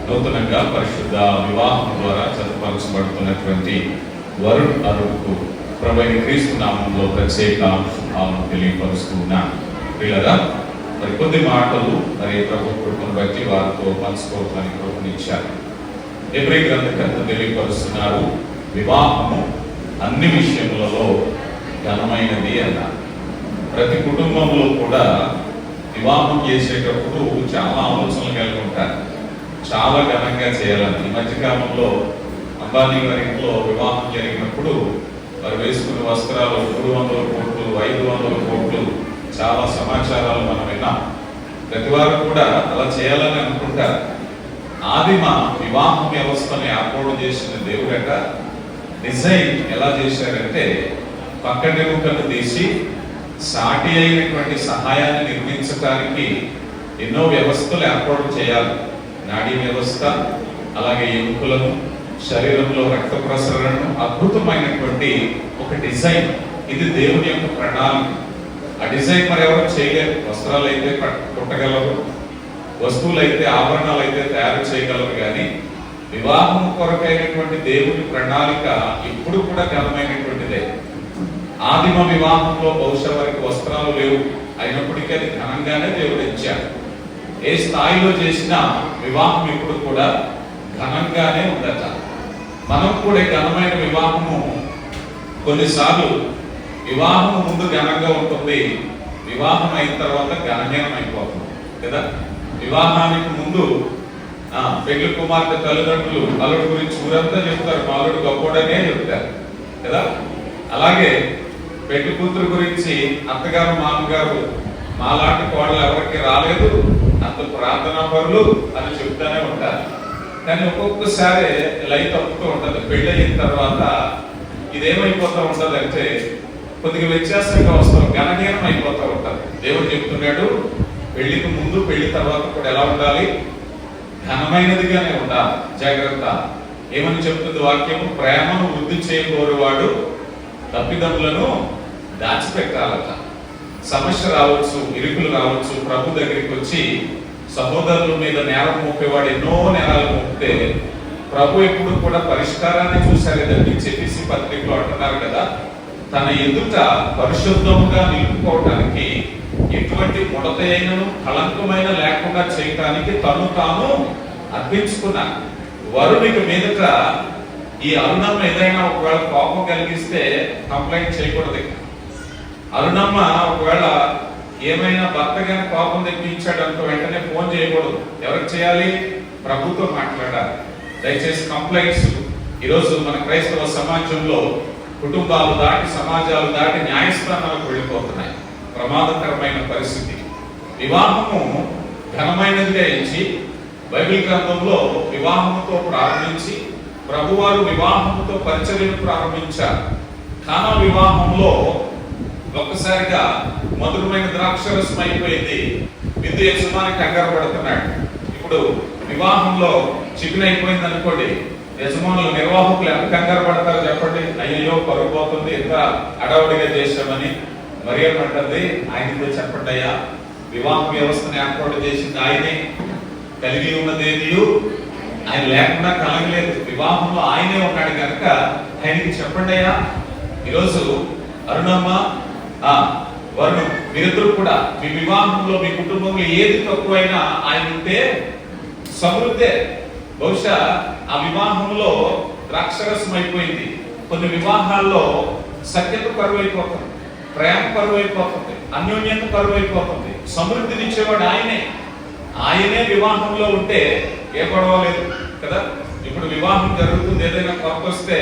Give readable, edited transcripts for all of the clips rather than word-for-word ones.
నూతనంగా పరిశుద్ధ వివాహం ద్వారా జతపరచబడుతున్నటువంటి వరుణ్ అరుణ్కు ప్రభువైన క్రీస్తు నామంలో ప్రత్యేక శుభాలను తెలియపరుస్తూ ఉన్నాను. పిల్లరా, మరి కొద్ది మాటలు మరి ప్రభు కృపను బట్టి వారితో పంచుకోవడానికి కృపనిచ్చారు. హెబ్రీ గ్రంథకర్త తెలియపరుస్తున్నారు, వివాహము అన్ని విషయములలో ఘనమైనది అన్నారు. ప్రతి కుటుంబంలో కూడా వివాహం చేసేటప్పుడు చాలా ఆలోచనలు కలిగి ఉంటారు. చాలా ఘనంగా చేయాలని. ఈ మధ్యకాలంలో అంబానీ వారి ఇంట్లో వివాహం జరిగినప్పుడు వారు వేసుకున్న వస్త్రాలు 300 కోట్లు 500 కోట్లు చాలా సమాచారాలు మనం విన్నాం. ప్రతి వారు కూడా అలా చేయాలని అనుకుంటారు. ఆదిమ వివాహ వ్యవస్థను ఏర్పాటు చేసిన దేవుడట డిజైన్ ఎలా చేశారంటే పక్కనెముకను తీసి సాటి అయినటువంటి సహాయాన్ని నిర్మించడానికి ఎన్నో వ్యవస్థలు ఏర్పాటు చేయాలి. నాడీ వ్యవస్థ, అలాగే ఎముకలను, శరీరంలో రక్త ప్రసరణను, అద్భుతమైనటువంటి ఒక డిజైన్. ఇది దేవుని యొక్క ప్రణాళిక. ఆ డిజైన్ మరి ఎవరు చేయలేరు. వస్త్రాలు అయితే కుట్టగలరు, వస్తువులు అయితే ఆభరణాలు అయితే తయారు చేయగలరు, కానీ వివాహం కొరకైనటువంటి దేవుని ప్రణాళిక ఎప్పుడు కూడా ఘనమైనటువంటిదే. ఆదిమ వివాహంలో బహుశా వారికి వస్త్రాలు లేవు, అయినప్పటికీ అది ఘనంగానే దేవుడు ఇచ్చాడు. ఏ స్థాయిలో చేసినా వివాహం ఇప్పుడు కూడా ఘనంగానే ఉండట. మనం కూడా ఘనమైన వివాహము కొన్నిసార్లు వివాహం ముందు ఘనంగా ఉంటుంది, వివాహం అయిన తర్వాత ఘనహీనం అయిపోతుంది కదా. వివాహానికి ముందు పెళ్లి కుమార్తె తల్లిదండ్రులు అల్లుడు గురించి ఊరంతా చెప్తారు, మా అల్లుడు గొప్పడనే చెప్తారు కదా. అలాగే పెళ్లి కూతురు గురించి అత్తగారు మామగారు మాలాంటి కోడలు ఎవరికి రాలేదు, అంత ప్రార్థనా పరులు అని చెప్తానే ఉంటారు. కానీ ఒక్కొక్కసారి లైట్ తప్పుతూ ఉంటుంది. పెళ్లి అయిన తర్వాత ఇదేమైపోతూ ఉంటుంది అంటే కొద్దిగా వ్యత్యాసంగా వస్తాం, ఘనహీనం అయిపోతూ ఉంటారు. దేవుడు చెప్తున్నాడు, పెళ్లికి ముందు పెళ్లి తర్వాత కూడా ఎలా ఉండాలి? ఘనమైనదిగానే ఉండాలి. జాగ్రత్త. ఏమని చెప్తుంది వాక్యము? ప్రేమను వృద్ధి చేయబోరువాడు తప్పిదములను దాచిపెట్టాలట. సమస్య రావచ్చు, ఇరుకులు రావచ్చు, ప్రభు దగ్గరికి వచ్చి సహోదరుల మీద నేరం మోపేవాడు ఎన్నో నేరాలు మోపితే ప్రభు ఎప్పుడు కూడా పరిష్కారాన్ని చూశారు. చెప్పేసి పత్రికలో అంటున్నారు కదా, తన ఎదుట పరిశుద్ధముగా నిలుపుకోవడానికి ఎటువంటి ముడత అయినను కళంకమైన లేకుండా చేయటానికి తను తాను అర్పించుకున్నాను. వరునికి మీదట ఈ అరుణమ్మ ఏదైనా ఒకవేళ కోపం కలిగిస్తే కంప్లైంట్ చేయకూడదు. అరుణమ్మ ఒకవేళ ఏమైనా భర్త గాని కోపం తెప్పించాడంటూ వెంటనే ఫోన్ చేయకూడదు. ఎవరికి చేయాలి? ప్రభుతో మాట్లాడాలి. దయచేసి కంప్లైంట్స్ ఈరోజు మన క్రైస్తవ సమాజంలో కుటుంబాలు దాటి, సమాజాలు దాటి న్యాయస్థానాలకు వెళ్ళిపోతున్నాయి. ప్రమాదకరమైన పరిస్థితి. వివాహము ఘనమైనదిగా ఇచ్చి బైబిల్ గ్రంథంలో వివాహముతో ప్రారంభించి ప్రభువారు వివాహముతో పరిచర్యను ప్రారంభించారు. కానా వివాహంలో ఒక్కసారిగా మధురమైన ద్రాక్షరసం అయిపోయింది. విందు యజమాని కంగారు పడుతున్నాడు. ఇప్పుడు వివాహంలో చికెన్ అయిపోయింది అనుకోండి, యజమానులు నిర్వాహకులు ఎంత కంగారు పడతారో చెప్పండి. అయ్యో పరుగు పోతుంది, ఎంత అడవుడిగా చేశామని. మరి ఏమంటుంది? ఆయనతో చెప్పండి అయ్యా, వివాహ వ్యవస్థను ఏర్పాటు చేసింది ఆయనే, కలిగి ఉన్నదేది ఆయన లేకుండా కలగలేదు. వివాహంలో ఆయనే ఉన్నాడు కనుక ఆయనకి చెప్పండి అయ్యా. ఈరోజు అరుణమ్మ, వరుణ్, మీరిద్దరు కూడా మీ వివాహంలో, మీ కుటుంబంలో ఏది తక్కువైనా ఆయన ఉంటే సమృద్ధే. బహుశా ఆ వివాహంలో ద్రాక్షరసం అయిపోయింది. కొన్ని వివాహాల్లో సఖ్యత కరువైపోతుంది, ప్రేమ కరువైపోతుంది, అన్యోన్యత కరువైపోతుంది. సమృద్ధినిచ్చేవాడు ఆయనే. ఆయనే వివాహంలో ఉంటే ఏ గొడవ లేదు కదా. ఇప్పుడు వివాహం జరుగుతుంది, ఏదైనా కొరకు వస్తే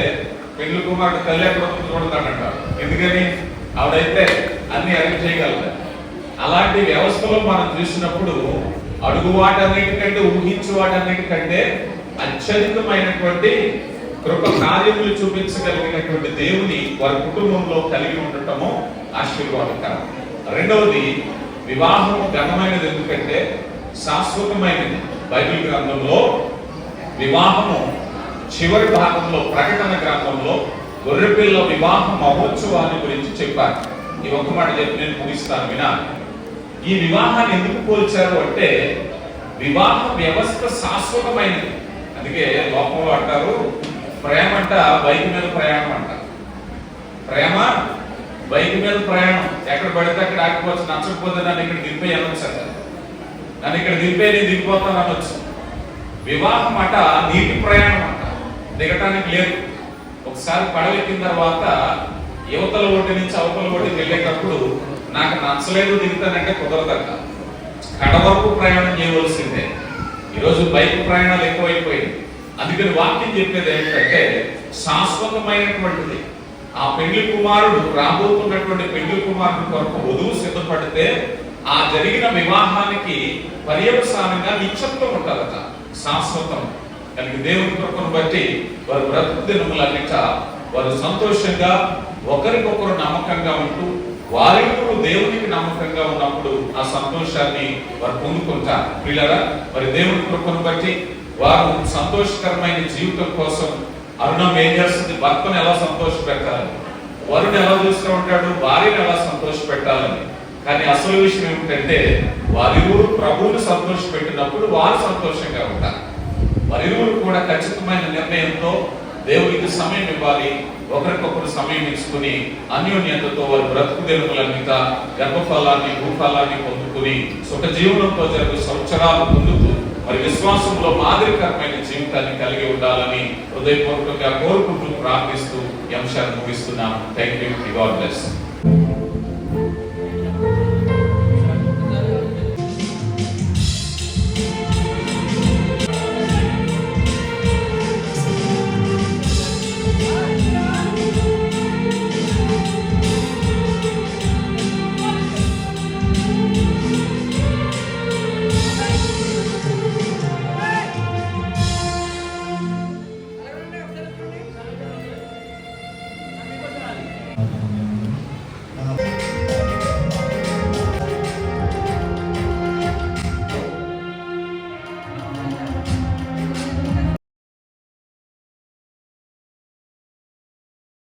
పెళ్లి కుమారుడు తల్లి ఎక్కడ చూడతాడంటారు. ఎందుకని? ఆవిడైతే అన్ని అరేంజ్ చేయగలరు. అలాంటి వ్యవస్థలో మనం చూసినప్పుడు అడుగు వాటన్నిటికంటే, ఊహించు వాటన్నిటికంటే అత్యధికమైనటువంటి కృప కార్యములు చూపించగలిగినటువంటి దేవుని వారి కుటుంబంలో కలిగి ఉండటము ఆశీర్వాదకరం. రెండవది, వివాహము ఘనమైనది ఎందుకంటే శాశ్వతమైనది. బైబిల్ గ్రంథంలో వివాహము చివరి భాగంలో, ప్రకటన గ్రంథంలో గొర్రెపిల్ల వివాహ మహోత్సవాన్ని గురించి చెప్పారు. ఈ ఒక్క మాట చెప్పి నేను ముగిస్తాను వినాలి. ఈ వివాహాన్ని ఎందుకు పోల్చారు అంటే, వివాహ వ్యవస్థ శాశ్వతమైనది. అందుకే లోకంలో అంటారు, ప్రేమ అంట బైక్ మీద ప్రయాణం అంట. ప్రేమ బైక్ మీద ప్రయాణం, ఎక్కడ పడితే అక్కడ ఆగిపోవచ్చు, నచ్చకపోతే నన్ను ఇక్కడ దింపే అనొచ్చు అంట, నన్ను ఇక్కడ దింపే నేను దిగిపోతాను అనొచ్చు. వివాహం అట నీటి ప్రయాణం అంట, దిగటానికి లేదు. ఒకసారి పడవెక్కిన తర్వాత యువతల ఒడ్డు నుంచి అవతల ఒడ్డుకి వెళ్ళేటప్పుడు నాకు నచ్చలేదు దిగుతానంటే కుదరదట, కడ వరకు ప్రయాణం చేయవలసిందే. ఈరోజు బైక్ ప్రయాణాలు ఎక్కువైపోయింది. అందుకని వాక్యం చెప్పేది ఏంటంటే శాశ్వతమైనటువంటిది. ఆ పెళ్లి కుమారుడు రాబోతున్నటువంటి పెళ్లి కుమారుడు కొరకు వధువు సిద్ధపడితే ఆ జరిగిన వివాహానికి పర్యవసానంగా నిత్యత్వం ఉంటుందట, శాశ్వతం. కనుక దేవుని కృపను బట్టి వారు బ్రతుకు దినములన్నిట వారు సంతోషంగా ఒకరికొకరు నమ్మకంగా ఉంటూ వారిప్పుడు దేవునికి నమ్మకంగా ఉన్నప్పుడు ఆ సంతోషాన్ని వారు పొందుకుంటారు. పిల్లరా, మరి దేవుని కృపను బట్టి వారు సంతోషకరమైన జీవితం కోసం అరుణం ఏం చేస్తుంది, భర్తను ఎలా సంతోష పెట్టాలి, వరుణ్ ఎలా చూస్తూ ఉంటాడు, భార్యను ఎలా సంతోష పెట్టాలని. కానీ అసలు విషయం ఏమిటంటే వారిరువురు ప్రభువును సంతోష పెట్టినప్పుడు వారు సంతోషంగా ఉంటారు. వారిరువురు కూడా ఖచ్చితమైన నిర్ణయంతో దేవునికి సమయం ఇవ్వాలి, ఒకరికొకరు సమయం ఇచ్చుకుని అన్యోన్యతతో వారి బ్రతుకు దినములన్నిట గర్భఫలాన్ని భూఫలాన్ని పొందుకుని సుఖ జీవనంతో జరుగు సంవత్సరాలు పొందుతూ మరి విశ్వాసంలో మాదిరికరమైన జీవితాన్ని కలిగి ఉండాలని హృదయపూర్వకంగా కోరుకుంటూ ప్రార్థిస్తూ ఈ అంశాన్ని ముగిస్తున్నాను. Thank you. God bless.